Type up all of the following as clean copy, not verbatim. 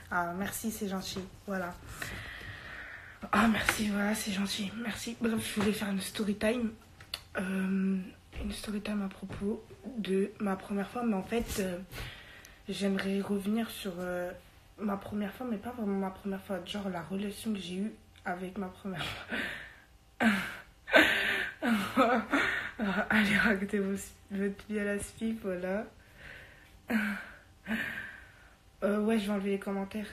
Ah, merci, c'est gentil. Voilà. Ah, merci, voilà, c'est gentil. Merci. Bref, je voulais faire une story time. Une story time à propos de ma première fois. Mais en fait, j'aimerais revenir sur ma première fois, mais pas vraiment ma première fois. Genre la relation que j'ai eue avec ma première fois. Allez, racontez votre vie à la SPIF, voilà. Ouais, je vais enlever les commentaires.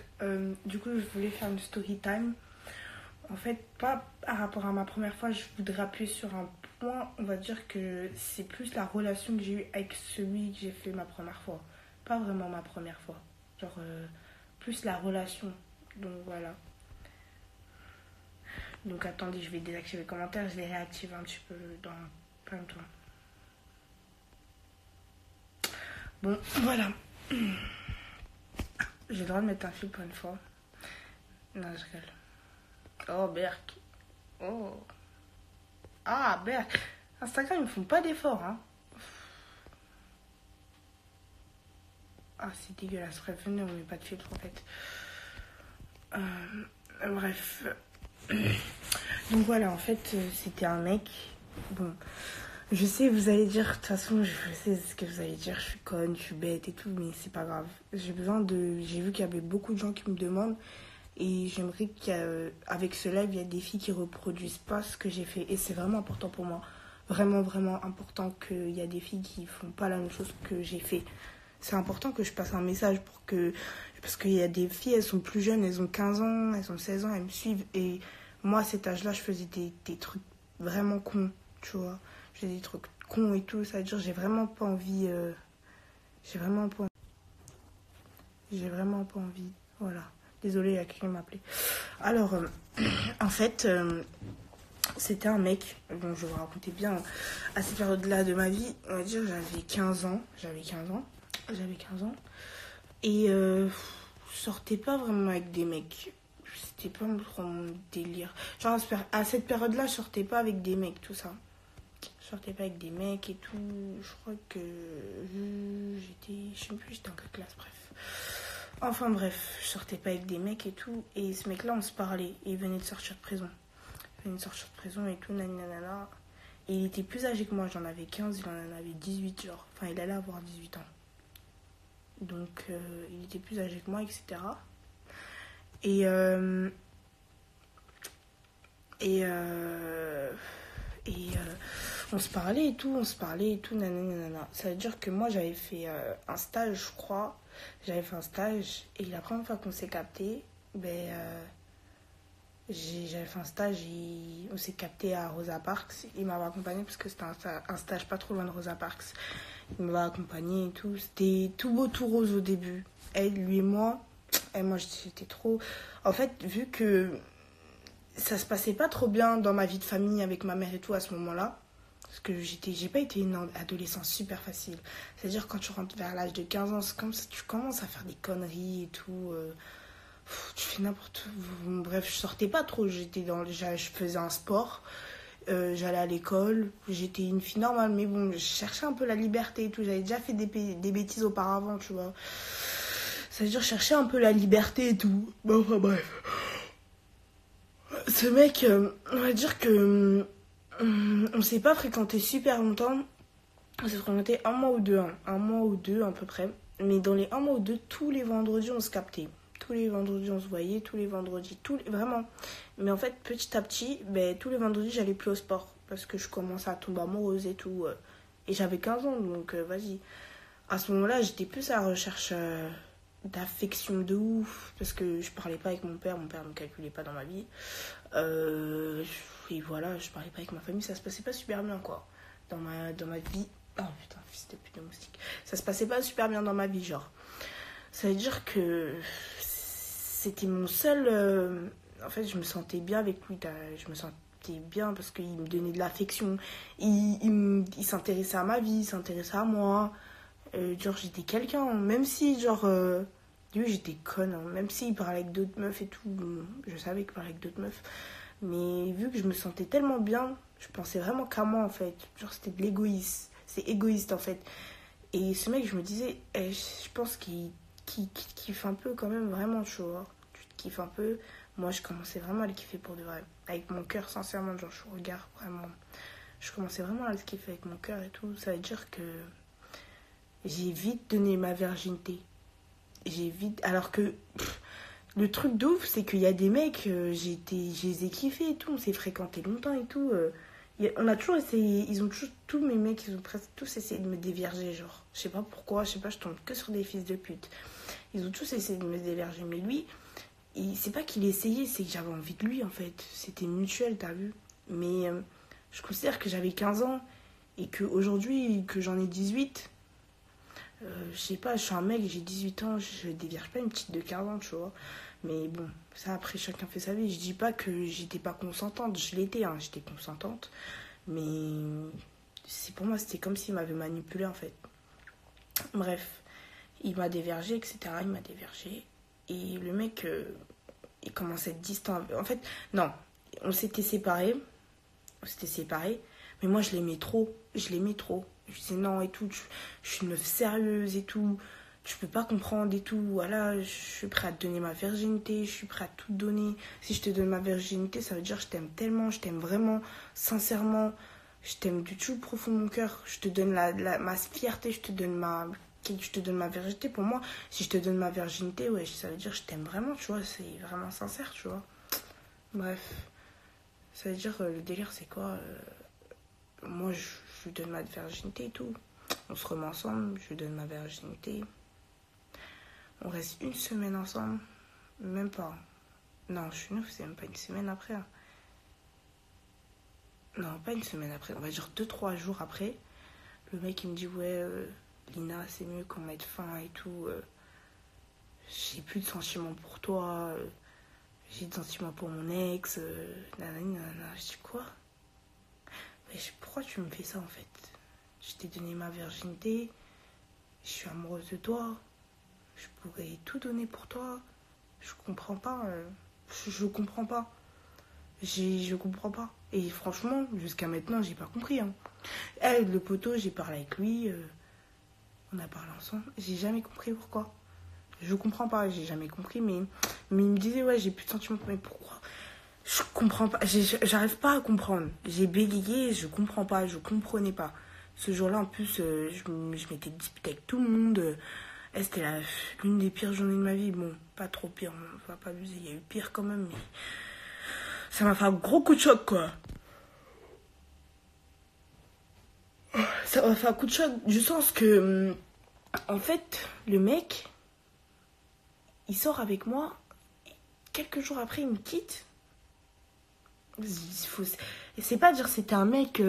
Du coup, je voulais faire une story time. En fait, pas par rapport à ma première fois, je voudrais appuyer sur un point. On va dire que c'est plus la relation que j'ai eue avec celui que j'ai fait ma première fois. Pas vraiment ma première fois. Genre, plus la relation. Donc voilà. Donc attendez, je vais désactiver les commentaires. Je les réactive un petit peu dans plein de temps. Bon, voilà. J'ai le droit de mettre un fil pour une fois. Non, je rigole. Oh, Berk. Oh. Ah, Berk. Instagram, ils me font pas d'efforts, hein. Ah, c'est dégueulasse. Bref, venez, on met pas de filtre, en fait. Bref. Donc voilà, en fait, c'était un mec. Bon, je sais, vous allez dire, de toute façon, je sais ce que vous allez dire, je suis conne, je suis bête et tout, mais c'est pas grave. J'ai vu qu'il y avait beaucoup de gens qui me demandent, et j'aimerais qu'avec ce live, il y a des filles qui reproduisent pas ce que j'ai fait, et c'est vraiment important pour moi. Vraiment, vraiment important qu'il y a des filles qui font pas la même chose que j'ai fait. C'est important que je passe un message parce qu'il y a des filles, elles sont plus jeunes, elles ont 15 ans, elles ont 16 ans, elles me suivent, et moi, à cet âge-là, je faisais des trucs vraiment cons, tu vois. Je faisais des trucs cons et tout, ça veut dire j'ai vraiment pas envie, j'ai vraiment pas envie, voilà. Désolée, il y a quelqu'un qui m'a appelé. Alors, en fait, c'était un mec, bon, je vais vous raconter bien, à cette période-là de ma vie, on va dire, j'avais 15 ans, et je sortais pas vraiment avec des mecs. C'était pas trop mon délire. Genre, à cette période-là, je sortais pas avec des mecs, tout ça. Je sortais pas avec des mecs et tout. Je crois que je sais plus, j'étais en quelle classe, bref. Enfin bref, je sortais pas avec des mecs et tout. Et ce mec-là, on se parlait. Et il venait de sortir de prison. Et tout, nanana. Et il était plus âgé que moi, j'en avais 15, il en avait 18, genre. Enfin, il allait avoir 18 ans. Donc, il était plus âgé que moi, etc. Et on se parlait et tout, nanana. Ça veut dire que moi, j'avais fait un stage, je crois. J'avais fait un stage et la première fois qu'on s'est capté, j'avais fait un stage et on s'est capté à Rosa Parks. Il m'avait accompagné parce que c'était un stage pas trop loin de Rosa Parks. Il m'avait accompagné et tout. C'était tout beau, tout rose au début. Elle, lui et moi. Et moi, j'étais trop... En fait, vu que ça se passait pas trop bien dans ma vie de famille avec ma mère et tout à ce moment-là, parce que j'ai pas été une adolescence super facile. C'est-à-dire quand tu rentres vers l'âge de 15 ans, c'est comme ça, tu commences à faire des conneries et tout. Tu fais n'importe... Bref, je sortais pas trop. Je faisais un sport. J'allais à l'école. J'étais une fille normale. Mais bon, je cherchais un peu la liberté et tout. J'avais déjà fait des bêtises auparavant, tu vois. C'est-à-dire chercher un peu la liberté et tout. Bon, enfin bref. Ce mec, on va dire que on s'est pas fréquenté super longtemps. On s'est fréquenté un mois ou deux à peu près. Mais dans les un mois ou deux, tous les vendredis on se captait. Tous les vendredis on se voyait, vraiment. Mais en fait, petit à petit, tous les vendredis j'allais plus au sport. Parce que je commençais à tomber amoureuse et tout. Et j'avais 15 ans, donc vas-y. À ce moment-là, j'étais plus à la recherche d'affection de ouf. Parce que je parlais pas avec mon père me calculait pas dans ma vie. Et voilà, je parlais pas avec ma famille, ça se passait pas super bien, quoi. Dans ma vie. Oh putain, c'était plus de moustique. Ça se passait pas super bien dans ma vie, genre. Ça veut dire que c'était mon seul... En fait, je me sentais bien avec lui. Je me sentais bien parce qu'il me donnait de l'affection. Il s'intéressait à ma vie, il s'intéressait à moi. Genre, j'étais quelqu'un. Même si, genre... lui, j'étais conne. Hein. Même s'il parlait avec d'autres meufs et tout. Je savais qu'il parlait avec d'autres meufs. Mais vu que je me sentais tellement bien, je pensais vraiment qu'à moi, en fait. Genre, c'était de l'égoïsme. C'est égoïste, en fait. Et ce mec, je me disais, je pense qu'il qui te kiffent un peu quand même, vraiment, tu vois. Tu te kiffes un peu. Moi, je commençais vraiment à le kiffer pour de vrai. Avec mon cœur, sincèrement, genre, je regarde vraiment. Je commençais vraiment à le kiffer avec mon cœur et tout. Ça veut dire que j'ai vite donné ma virginité. J'ai vite. Alors que le truc de ouf, c'est qu'il y a des mecs, je les ai kiffés et tout. On s'est fréquenté longtemps et tout. On a toujours essayé. Ils ont toujours. Tous mes mecs, ils ont presque tous essayé de me dévierger. Genre, je sais pas pourquoi. Je sais pas, je tombe que sur des fils de pute. Ils ont tous essayé de me dévierger. Mais lui, c'est pas qu'il essayait, c'est que j'avais envie de lui en fait. C'était mutuel, t'as vu. Mais je considère que j'avais 15 ans et qu'aujourd'hui, que j'en ai 18. Je sais pas, je suis un mec, j'ai 18 ans, je dévierge pas une petite de 15 ans, tu vois. Mais bon, ça après chacun fait sa vie. Je dis pas que j'étais pas consentante, je l'étais, hein, j'étais consentante. Mais pour moi, c'était comme s'il m'avait manipulée en fait. Bref, il m'a dévergé, etc. Il m'a dévergé. Et le mec, il commençait à être distant. En fait, non, on s'était séparés. On s'était séparés. Mais moi, je l'aimais trop. Je l'aimais trop. Je disais non et tout. Je suis une meuf sérieuse et tout. Tu peux pas comprendre et tout. Voilà, je suis prêt à te donner ma virginité. Je suis prêt à tout te donner. Si je te donne ma virginité, ça veut dire que je t'aime tellement. Je t'aime vraiment, sincèrement. Je t'aime du tout profond de mon cœur. Je te donne ma fierté. Je te donne ma virginité. Pour moi, si je te donne ma virginité, ouais, ça veut dire que je t'aime vraiment, tu vois. C'est vraiment sincère, tu vois. Bref. Ça veut dire, le délire, c'est quoi moi, je lui donne ma virginité et tout. On se remet ensemble, je lui donne ma virginité. On reste une semaine ensemble. Même pas. Non, je suis neuf, c'est même pas une semaine après. Hein. Non, pas une semaine après. On va dire 2-3 jours après. Le mec, il me dit, ouais, Lina, c'est mieux qu'on mette fin et tout. J'ai plus de sentiments pour toi. J'ai de sentiments pour mon ex. Nanana. Je dis, quoi? Mais pourquoi tu me fais ça en fait? Je t'ai donné ma virginité, je suis amoureuse de toi, je pourrais tout donner pour toi. Je comprends pas, je comprends pas. Je comprends pas. Et franchement, jusqu'à maintenant, j'ai pas compris. Hein. Le poteau, j'ai parlé avec lui, on a parlé ensemble, j'ai jamais compris pourquoi. Je comprends pas, j'ai jamais compris, mais il me disait, ouais, j'ai plus de sentiments, mais pourquoi? Je comprends pas, j'arrive pas à comprendre. J'ai bégayé, je comprends pas, je comprenais pas. Ce jour-là, en plus, je m'étais disputée avec tout le monde. C'était l'une des pires journées de ma vie. Bon, pas trop pire, on va pas abuser, il y a eu pire quand même, mais ça m'a fait un gros coup de choc, quoi. Ça m'a fait un coup de choc du sens que, en fait, le mec, il sort avec moi, quelques jours après, il me quitte. C'est pas dire c'était un mec,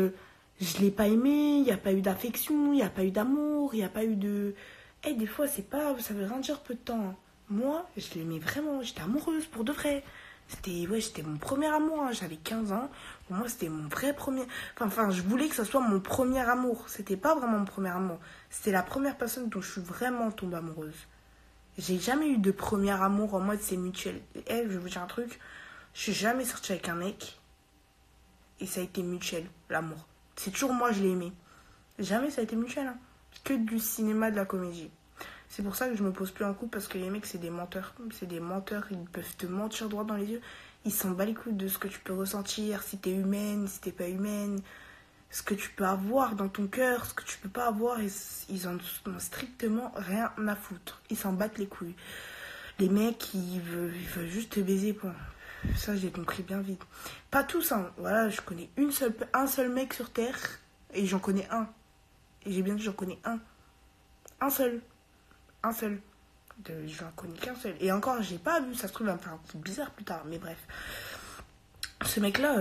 je l'ai pas aimé, il n'y a pas eu d'affection, il n'y a pas eu d'amour, il n'y a pas eu de... des fois, ça veut rien dire peu de temps. Hein. Moi, je l'aimais vraiment, j'étais amoureuse pour de vrai. C'était mon premier amour, hein. J'avais 15 ans. Pour moi, c'était mon vrai premier... Enfin, je voulais que ça soit mon premier amour. C'était pas vraiment mon premier amour. C'était la première personne dont je suis vraiment tombée amoureuse. J'ai jamais eu de premier amour en mode c'est mutuel. Je vais vous dire un truc. Je suis jamais sortie avec un mec et ça a été mutuel, l'amour. C'est toujours moi, je l'ai aimé. Jamais ça a été mutuel. Hein. Que du cinéma, de la comédie. C'est pour ça que je me pose plus en couple parce que les mecs, c'est des menteurs. C'est des menteurs, ils peuvent te mentir droit dans les yeux. Ils s'en battent les couilles de ce que tu peux ressentir, si t'es humaine, si t'es pas humaine, ce que tu peux avoir dans ton cœur, ce que tu peux pas avoir. Ils en ont strictement rien à foutre. Ils s'en battent les couilles. Les mecs, ils veulent juste te baiser, point. Ça, j'ai compris bien vite. Pas tous, hein. Voilà, je connais un seul mec sur Terre et j'en connais un. Et j'ai bien dit, j'en connais un. Un seul. Un seul. J'en connais qu'un seul. Et encore, j'ai pas vu, ça se trouve, il va me faire un truc bizarre plus tard. Mais bref. Ce mec-là,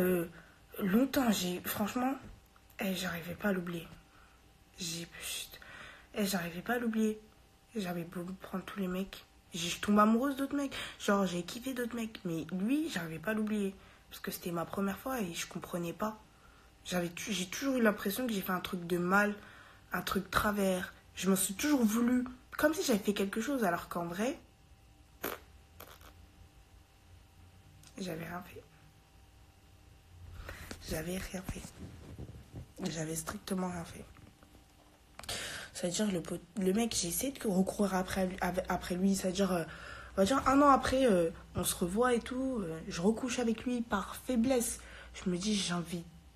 longtemps, franchement, j'arrivais pas à l'oublier. J'arrivais pas à l'oublier. J'avais beau prendre tous les mecs. Je tombe amoureuse d'autres mecs. Genre, j'ai kiffé d'autres mecs. Mais lui, j'arrivais pas à l'oublier. Parce que c'était ma première fois et je comprenais pas. J'ai toujours eu l'impression que j'ai fait un truc de mal, un truc travers. Je m'en suis toujours voulu. Comme si j'avais fait quelque chose, alors qu'en vrai, j'avais rien fait. J'avais rien fait. J'avais strictement rien fait. C'est-à-dire, le mec, j'ai essayé de recourir après lui. C'est-à-dire, on va dire 1 an après, on se revoit et tout. Je recouche avec lui par faiblesse. Je me dis,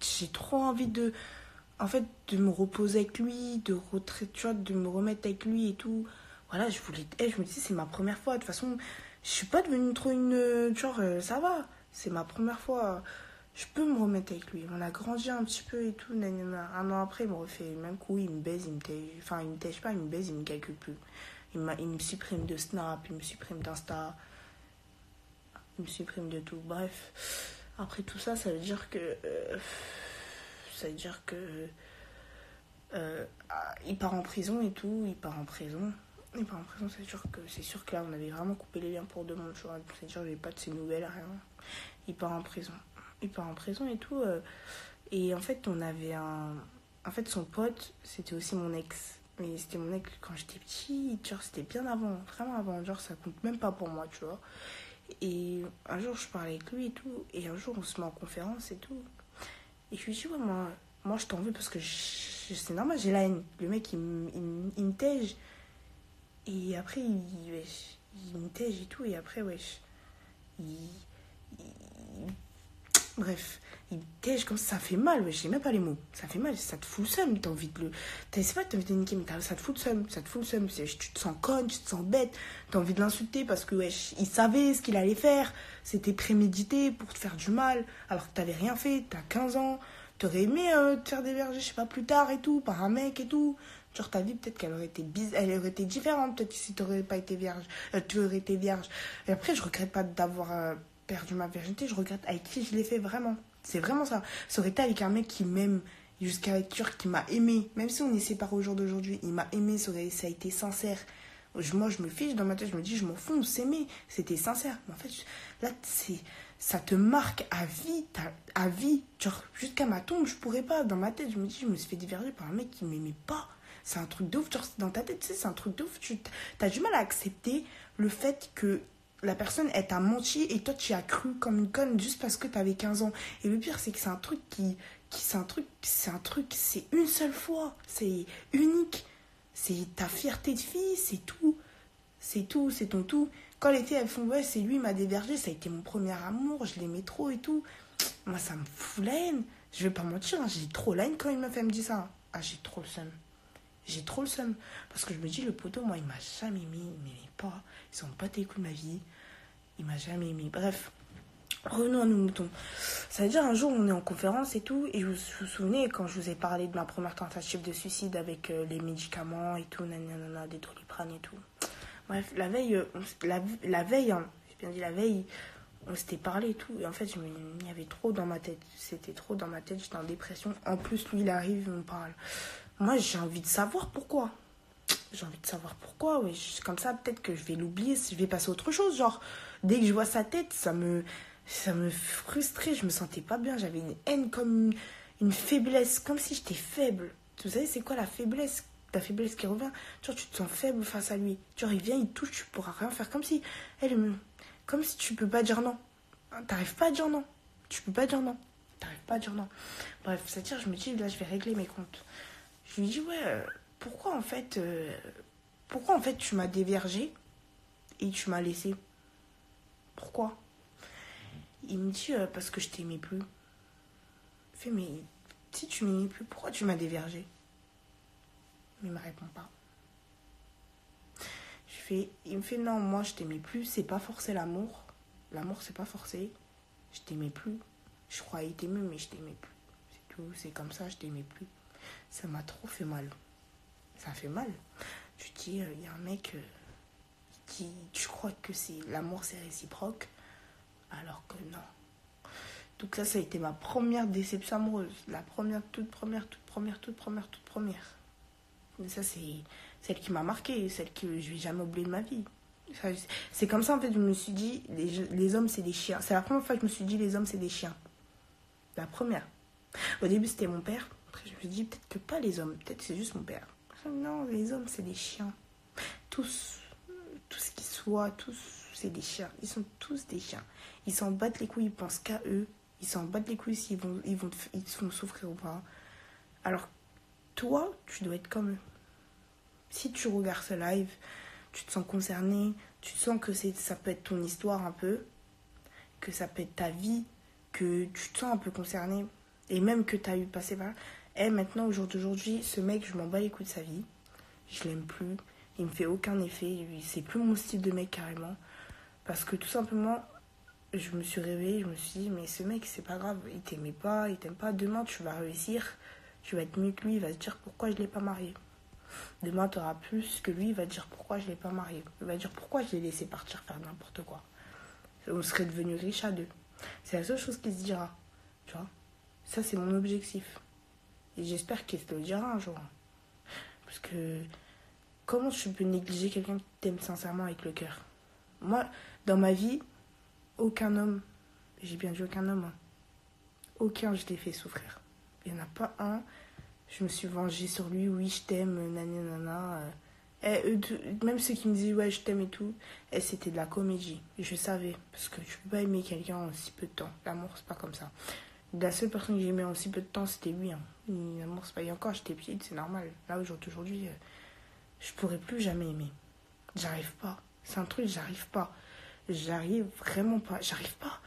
j'ai trop envie en fait, de me reposer avec lui, tu vois, de me remettre avec lui et tout. Voilà, je me dis, c'est ma première fois. De toute façon, je suis pas devenue trop une. Genre, ça va, c'est ma première fois. Je peux me remettre avec lui. On a grandi un petit peu et tout. Nanana. 1 an après, il me refait le même coup. Il me baise, il me tège. Enfin, il me tège pas, il me baise, il me calcule plus. Il me supprime de Snap, il me supprime d'Insta, il me supprime de tout. Bref, après tout ça, ça veut dire que. Ça veut dire que. Il part en prison et tout. Il part en prison. C'est sûr que là, on avait vraiment coupé les liens pour deux mondes. C'est-à-dire, j'avais pas de ses nouvelles, rien. Il part en prison. Il part en prison et tout. Et en fait, on avait un. En fait, son pote, c'était aussi mon ex. Mais c'était mon ex quand j'étais petit. Genre, c'était bien avant. Vraiment avant. Genre, ça compte même pas pour moi, tu vois. Et un jour, je parlais avec lui et tout. Et un jour, on se met en conférence et tout. Et je lui dis, ouais, moi je t'en veux parce que c'est normal, j'ai la haine. Le mec, il me tège. Et après, il me tège et tout. Et après, wesh, bref, il me tège comme ça fait mal, wesh, j'ai même pas les mots. Ça fait mal, ça te fout le seum, t'as envie de le. C'est pas que t'as envie de le niquer, mais ça te fout le seum, Tu te sens conne, tu te sens bête, t'as envie de l'insulter parce que, wesh, il savait ce qu'il allait faire. C'était prémédité pour te faire du mal, alors que t'avais rien fait, t'as 15 ans. T'aurais aimé te faire déverger, je sais pas, plus tard et tout, par un mec et tout. Genre, ta vie, peut-être qu'elle aurait été elle aurait été différente, peut-être si t'aurais pas été vierge. Tu aurais été vierge. Et après, je regrette pas d'avoir perdu ma virginité, je regrette avec qui je l'ai fait vraiment. C'est vraiment ça. Ça aurait été avec un mec qui m'aime, jusqu'à sûr, qui m'a aimé. Même si on est séparés au jour d'aujourd'hui, il m'a aimé, ça a été sincère. Moi, je me fiche dans ma tête, je me dis, je m'en fous, on s'aimait. C'était sincère. Mais en fait, là, ça te marque à vie. Genre, jusqu'à ma tombe, je pourrais pas. Dans ma tête, je me dis, je me suis fait diverger par un mec qui m'aimait pas. C'est un truc de ouf. Genre, dans ta tête, tu sais, c'est un truc de ouf. T'as du mal à accepter le fait que la personne, elle t'a menti et toi, tu y as cru comme une conne juste parce que t'avais 15 ans. Et le pire, c'est que c'est un truc c'est une seule fois. C'est unique. C'est ta fierté de fille, c'est tout. C'est tout, c'est ton tout. Quand les filles, elles font, ouais, c'est lui, il m'a dévergé, ça a été mon premier amour, je l'aimais trop et tout. Moi, ça me fout la haine. Je vais pas mentir, hein, j'ai trop la haine quand une meuf, elle me dit ça. Ah, j'ai trop le seum. J'ai trop le seum. Parce que je me dis, le poteau, moi, il m'a jamais aimé, il m'aimait pas. Ils sont pas tes coups de ma vie. Il m'a jamais aimé. Bref, revenons à nos moutons. Ça veut dire, un jour, on est en conférence et tout, et vous vous souvenez, quand je vous ai parlé de ma première tentative de suicide avec les médicaments et tout, nanana, des Doliprane et tout. Bref, la veille, hein, j'ai bien dit la veille, on s'était parlé et tout. Et en fait, il y avait trop dans ma tête. C'était trop dans ma tête, j'étais en dépression. En plus, lui, il arrive, on parle. Moi, j'ai envie de savoir pourquoi. Ouais. Comme ça, peut-être que je vais l'oublier, je vais passer à autre chose. Genre, dès que je vois sa tête, ça me frustrait, je me sentais pas bien. J'avais une haine comme une faiblesse, comme si j'étais faible. Vous savez, c'est quoi la faiblesse? Ta faiblesse qui revient, genre tu te sens faible face à lui. Genre il vient, il touche, tu pourras rien faire. Comme si tu peux pas dire non. T'arrives pas à dire non. Tu peux pas dire non. T'arrives pas à dire non. Bref, c'est-à-dire, je me dis, là, je vais régler mes comptes. Je lui dis, ouais, pourquoi en fait tu m'as dévergé et tu m'as laissé? Pourquoi? Il me dit, parce que je t'aimais plus. Je fais, mais si tu m'aimais plus, pourquoi tu m'as dévergé? Mais il me répond pas. Il me fait, non, moi je t'aimais plus, c'est pas forcé l'amour. L'amour, c'est pas forcé. Je t'aimais plus. Je croyais t'aimer, mais je t'aimais plus. C'est tout, c'est comme ça, je t'aimais plus. Ça m'a trop fait mal. Ça fait mal. Tu dis, il y a un mec qui dit, tu crois que l'amour c'est réciproque, alors que non. Donc ça a été ma première déception amoureuse. La toute première. Mais ça, c'est celle qui m'a marquée, celle que je vais jamais oublier de ma vie. C'est comme ça, en fait, je me suis dit, les hommes, c'est des chiens. C'est la première fois que je me suis dit, les hommes, c'est des chiens. La première. Au début, c'était mon père. Après, je me suis dit, peut-être que pas les hommes. Peut-être que c'est juste mon père. Non, les hommes, c'est des chiens. Tous. Tout ce qui soit, tous, c'est des chiens. Ils sont tous des chiens. Ils s'en battent les couilles, ils pensent qu'à eux. Ils s'en battent les couilles s'ils ils se font souffrir ou pas. Alors, toi, tu dois être comme eux. Si tu regardes ce live, tu te sens concerné, tu te sens que ça peut être ton histoire un peu, que ça peut être ta vie, que tu te sens un peu concerné, et même que tu as eu passé par là. Et maintenant, au jour d'aujourd'hui, ce mec, je m'en bats les couilles de sa vie. Je l'aime plus. Il me fait aucun effet. C'est plus mon style de mec carrément. Parce que tout simplement, je me suis réveillée, je me suis dit, mais ce mec, c'est pas grave. Il t'aimait pas, il t'aime pas. Demain, tu vas réussir. Tu vas être mieux que lui. Il va se dire pourquoi je l'ai pas marié. Demain, tu auras plus que lui. Il va te dire pourquoi je l'ai pas marié. Il va dire pourquoi je l'ai laissé partir faire n'importe quoi. On serait devenu riche à deux. C'est la seule chose qu'il se dira. Tu vois. Ça, c'est mon objectif. Et j'espère qu'il se le dira un jour. Parce que comment tu peux négliger quelqu'un qui t'aime sincèrement avec le cœur? Moi, dans ma vie, aucun homme, j'ai bien dit aucun homme, hein, aucun je l'ai fait souffrir. Il n'y en a pas un, je me suis vengée sur lui, oui je t'aime, nanana. Même ceux qui me disaient ouais je t'aime et tout, c'était de la comédie. Et je savais, parce que tu peux pas aimer quelqu'un en si peu de temps. L'amour c'est pas comme ça. La seule personne que j'ai aimée en si peu de temps c'était lui. Hein. L'amour c'est pas... Et encore j'étais petite, c'est normal. Là aujourd'hui, je pourrais plus jamais aimer. J'arrive pas. C'est un truc, j'arrive pas. J'arrive vraiment pas. J'arrive pas.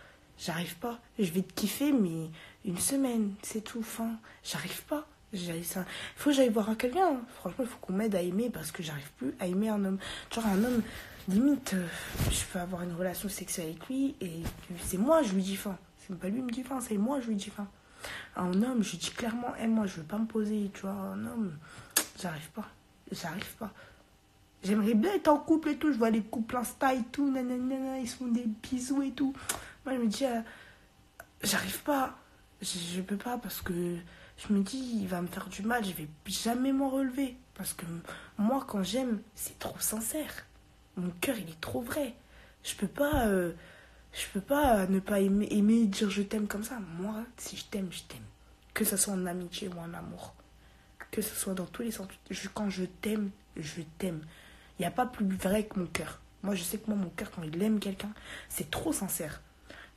Je vais te kiffer, mais une semaine, c'est tout. Fin. J'arrive pas. Faut que j'aille voir à quelqu'un. Hein. Franchement, il faut qu'on m'aide à aimer parce que j'arrive plus à aimer un homme. Genre, un homme, limite, je peux avoir une relation sexuelle avec lui et c'est moi, je lui dis fin. C'est même pas lui qui me dit fin, c'est moi, je lui dis fin. Un homme, je dis clairement, moi, je veux pas me poser, tu vois. Un homme, j'arrive pas. J'arrive pas. J'aimerais bien être en couple et tout. Je vois les couples Insta et tout. Nanana, ils se font des bisous et tout. Moi, je me dis, j'arrive pas. Je peux pas parce que je me dis, il va me faire du mal. Je vais jamais m'en relever. Parce que moi, quand j'aime, c'est trop sincère. Mon cœur, il est trop vrai. Je peux pas ne pas aimer dire je t'aime comme ça. Moi, si je t'aime, je t'aime. Que ce soit en amitié ou en amour. Que ce soit dans tous les sens. Quand je t'aime, je t'aime. Il n'y a pas plus vrai que mon cœur. Moi, je sais que mon cœur, quand il aime quelqu'un, c'est trop sincère.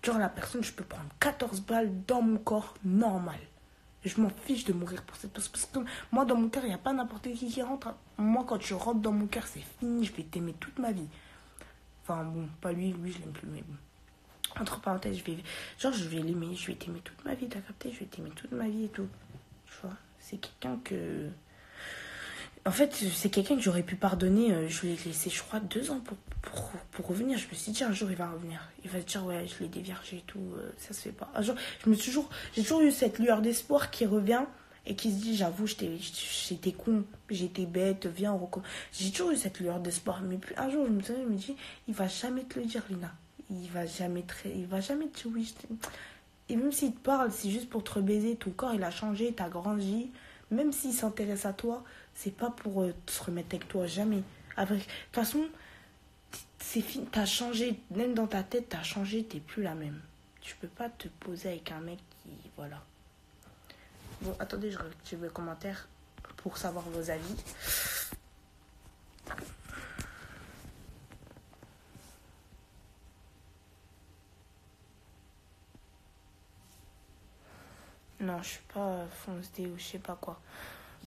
Genre, la personne, je peux prendre 14 balles dans mon corps, normal. Je m'en fiche de mourir pour cette personne. Parce que moi, dans mon cœur, il n'y a pas n'importe qui rentre. Moi, quand tu rentres dans mon cœur, c'est fini. Je vais t'aimer toute ma vie. Enfin, bon, pas lui, je l'aime plus, mais bon. Entre parenthèses, je vais l'aimer. Je vais t'aimer toute ma vie, t'as capté? Je vais t'aimer toute ma vie et tout. Tu vois, c'est quelqu'un que... En fait, c'est quelqu'un que j'aurais pu pardonner. Je l'ai laissé, je crois, 2 ans pour revenir. Je me suis dit, un jour, il va revenir. Il va se dire, ouais, je l'ai déviergé et tout. Ça se fait pas. Un jour, j'ai toujours eu cette lueur d'espoir qui revient et qui se dit, j'avoue, j'étais con, j'étais bête, viens, on recommence. J'ai toujours eu cette lueur d'espoir. Mais puis, un jour, je me dis, il va jamais te le dire, Lina. Il va jamais te dire oui. Et même s'il te parle, c'est juste pour te baiser. Ton corps, il a changé, t'as grandi. Même s'il s'intéresse à toi, c'est pas pour se remettre avec toi, jamais. Après, de toute façon, c'est fini, t'as changé, même dans ta tête, t'as changé, t'es plus la même. Tu peux pas te poser avec un mec qui... Voilà. Bon, attendez, je retire les commentaires pour savoir vos avis. Non, je suis pas foncée ou je sais pas quoi.